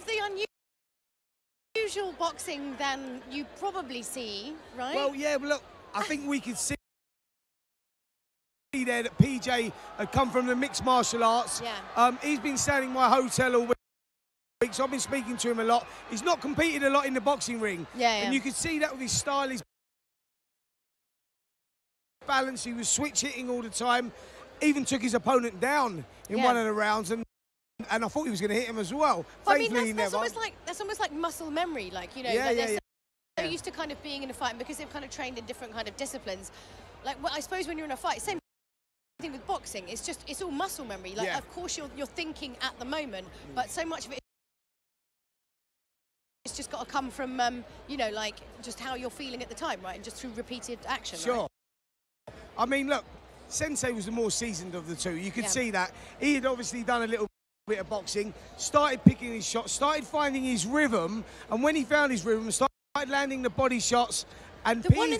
of the unusual boxing than you probably see, right? Well, yeah, but look, I think we could see there that PJ had come from the mixed martial arts. Yeah. He's been staying in my hotel all week. So I've been speaking to him a lot. He's not competed a lot in the boxing ring. Yeah. And you could see that with his style, his balance. He was switch hitting all the time. Even took his opponent down in one of the rounds, and I thought he was going to hit him as well. But I mean, that's almost like muscle memory, like, you know, yeah. So used to kind of being in a fight, and because they've kind of trained in different kind of disciplines. Like, well, I suppose when you're in a fight, same thing with boxing. It's all muscle memory. Like, of course you're thinking at the moment, but so much of it. It's just got to come from, you know, like just how you're feeling at the time, right? And just through repeated action. Sure. Right? I mean, look, Sensei was the more seasoned of the two. You could see that. He had obviously done a little bit of boxing, started picking his shots, started finding his rhythm, and when he found his rhythm, started landing the body shots. And the one in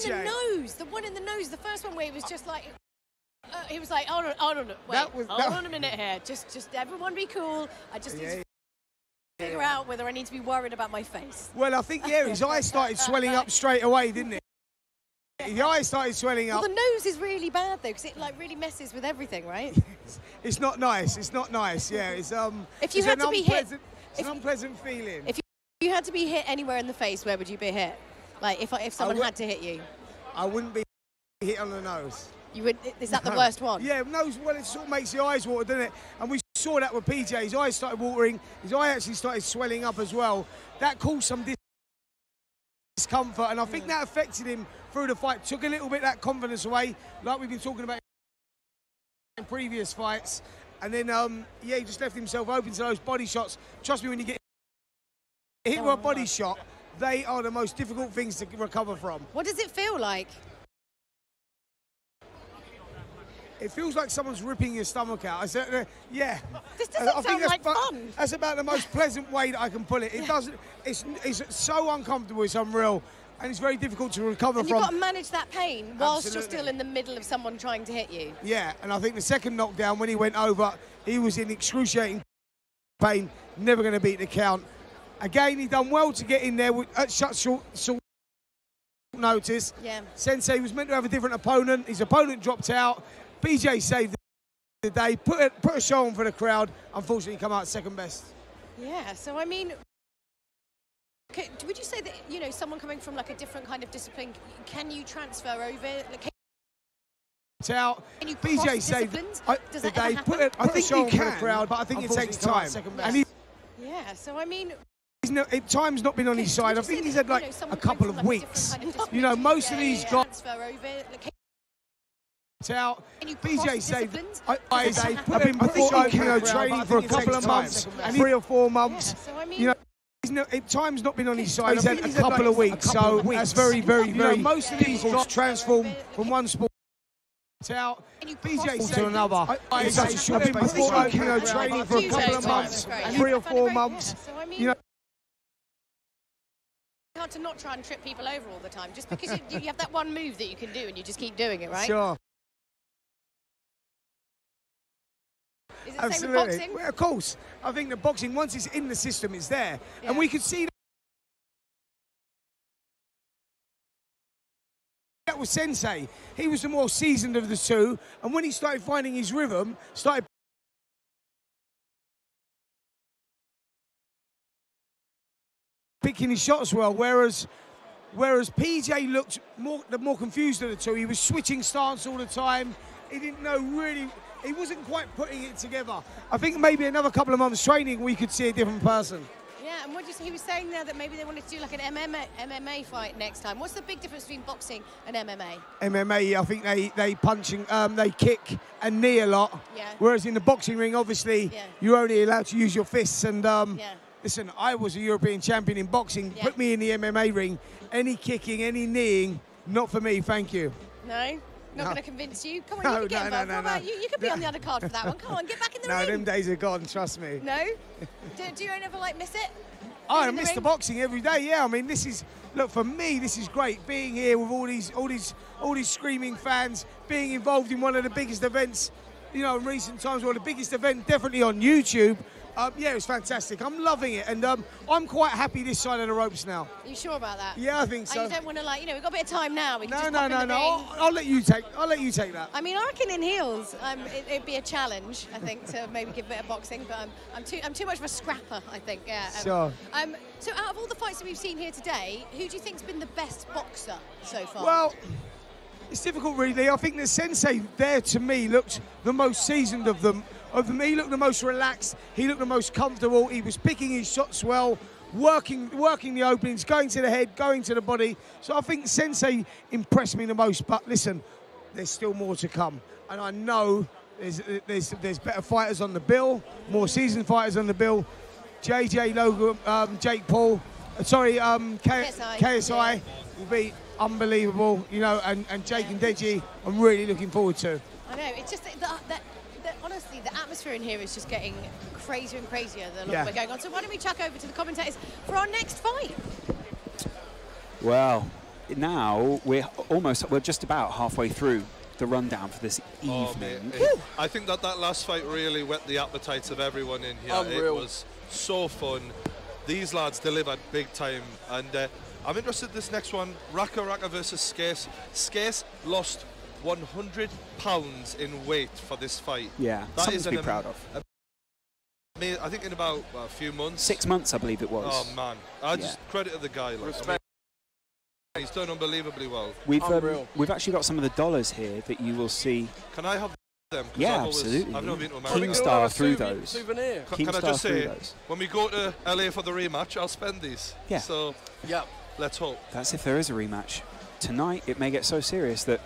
the nose, the first one where he was just like, he was like, hold on, wait, hold on a minute here. Just everyone be cool. I just need to figure out whether I need to be worried about my face. Well, I think, his eyes started swelling up straight away, didn't it? His eyes started swelling up. Well, the nose is really bad, though, because it, like, really messes with everything, right? It's not nice. It's not nice, yeah. It's, if you had to be hit... It's an unpleasant feeling. If you had to be hit anywhere in the face, where would you be hit? Like, if someone had to hit you? I wouldn't be hit on the nose. You would? Is that the worst one? Yeah, nose, well, it sort of makes the eyes water, doesn't it? And we saw that with PJ. His eyes started watering. His eye actually started swelling up as well. That caused some discomfort, and I think that affected him through the fight. Took a little bit of that confidence away, like we've been talking about in previous fights. And then, he just left himself open to those body shots. Trust me, when you get hit with a body shot, they are the most difficult things to recover from. What does it feel like? It feels like someone's ripping your stomach out. I said, yeah. This doesn't sound like fun. That's about the most pleasant way that I can put it. It doesn't. It's so uncomfortable. It's unreal, and it's very difficult to recover from. You've got to manage that pain whilst you're still in the middle of someone trying to hit you. Yeah, and I think the second knockdown, when he went over, he was in excruciating pain. Never going to beat the count. Again, he done well to get in there at such short notice. Yeah. Sensei was meant to have a different opponent. His opponent dropped out. BJ saved the day, put a show on for the crowd. Unfortunately, come out second best. Yeah, so I mean, would you say that, you know, someone coming from like a different kind of discipline, can you transfer over? Like, out. Can you BJ saved Does the that day, ever put happen? a show on for the crowd, but I think it takes time. Yeah, so I mean, time's not been on his side. I think he's had like a couple of weeks. You know, most of these guys. Out. BJ saved. I've been training for a couple of months, 3 or 4 months. Yeah, so I mean, you know, time's not been on his side. He's had a couple of weeks, so that's very, very, very. Most of these guys transform from one sport out. BJ to another. I've been training for a couple of months, 3 or 4 months. You know. Hard to not try and trip people over all the time, just because you have that one move that you can do and you just keep doing it, right? Sure. Is it the same with boxing? Well, of course. I think that boxing, once it's in the system, it's there. Yeah. And we could see that with Sensei. He was the more seasoned of the two, and when he started finding his rhythm, started picking his shots well, whereas PJ looked the more confused of the two. He was switching stance all the time. He didn't know really. He wasn't quite putting it together. I think maybe another couple of months training, we could see a different person. Yeah, and what he was saying there that maybe they wanted to do like an MMA fight next time. What's the big difference between boxing and MMA? MMA, I think they punching, they kick and knee a lot. Yeah. Whereas in the boxing ring, obviously, you're only allowed to use your fists. And listen, I was a European champion in boxing. Put me in the MMA ring. Any kicking, any kneeing, not for me. Thank you. No. Not going to convince you. Come on, you can get involved. What about you? You could be on the other card for that one. Come on, get back in the ring. No, them days are gone, trust me. No? Do you ever, like, miss it? I miss the boxing every day, yeah. I mean, this is, look, for me, this is great. Being here with all these screaming fans, being involved in one of the biggest events, you know, in recent times, well, the biggest event definitely on YouTube, Yeah, it was fantastic. I'm loving it, and I'm quite happy this side of the ropes now. Are you sure about that? Yeah, I think so. And you don't want to, like, you know, we've got a bit of time now. We can just No. I'll let you take that. I mean, I reckon in heels, it'd be a challenge, I think, to maybe give a bit of boxing. But I'm too much of a scrapper, I think. Yeah. Sure. So out of all the fights that we've seen here today, who do you think's been the best boxer so far? Well, it's difficult, really. I think the Sensei there, to me, looked the most seasoned of them. He looked the most relaxed. He looked the most comfortable. He was picking his shots well, working the openings, going to the head, going to the body. So I think Sensei impressed me the most. But listen, there's still more to come, and I know there's better fighters on the bill, more seasoned fighters on the bill. JJ, Logan, Jake Paul, KSI will be unbelievable, you know, and Jake and Deji, I'm really looking forward to. I know, it's just that honestly, the atmosphere in here is just getting crazier and crazier the longer we're going on. So why don't we chuck over to the commentators for our next fight? Well, now we're just about halfway through the rundown for this evening. I think that last fight really whet the appetites of everyone in here. Unreal. It was so fun. These lads delivered big time, and I'm interested in this next one, Raka versus Skase. Skase lost 100 pounds in weight for this fight. Yeah, that is something to be proud of. I think in about a few months. 6 months, I believe it was. Oh man, I just credit the guy. Like, he's done unbelievably well. We've actually got some of the dollars here that you will see. Can I have them? Yeah, absolutely. I've never been to America. Keemstar through those. Souvenir. Can I just say, when we go to LA for the rematch, I'll spend these. Yeah. So, let's hope. That's if there is a rematch. Tonight, it may get so serious that